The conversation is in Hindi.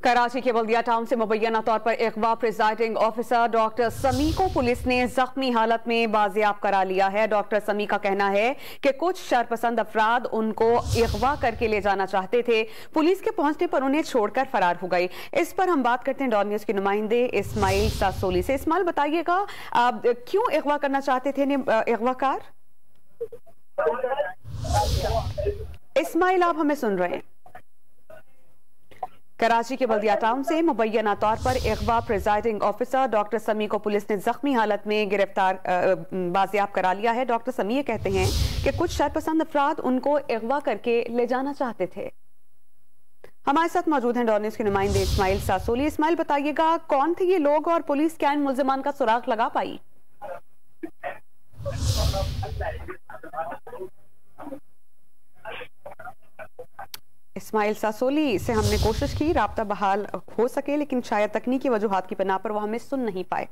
कराची के बल्दिया टाउन से मुबैना तौर पर अगवा प्रिजाइडिंग ऑफिसर डॉक्टर समी को पुलिस ने जख्मी हालत में बाजियाब करा लिया है। डॉक्टर समी का कहना है कि कुछ शरपसंद अफराद उनको अगवा करके ले जाना चाहते थे, पुलिस के पहुंचने पर उन्हें छोड़कर फरार हो गई। इस पर हम बात करते हैं डॉन न्यूज के नुमाइंदे इस्माइल सासोली से। इस्माइल, बताइएगा क्यों अगवा करना चाहते थे अगवाकार? इस्माइल, आप हमें सुन रहे हैं? कराची के बल्दिया टाउन से मुबैना तौर पर अगवा प्रिजाइडिंग ऑफिसर डॉक्टर समी को पुलिस ने जख्मी हालत में गिरफ्तार बाजियाब करा लिया है। डॉक्टर समी ये कहते हैं कि कुछ शरपसंद अफराद उनको अगवा करके ले जाना चाहते थे। हमारे साथ मौजूद हैं डॉन न्यूज के नुमाइंदे इस्माइल सासोली। इस्माइल, बताइएगा कौन थे ये लोग और पुलिस क्या इन मुल्जिमान का सुराग लगा पाई? इस्माइल सासोली से हमने कोशिश की राब्ता बहाल हो सके, लेकिन शायद तकनीकी वजूहात की बिना पर वो हमें सुन नहीं पाए।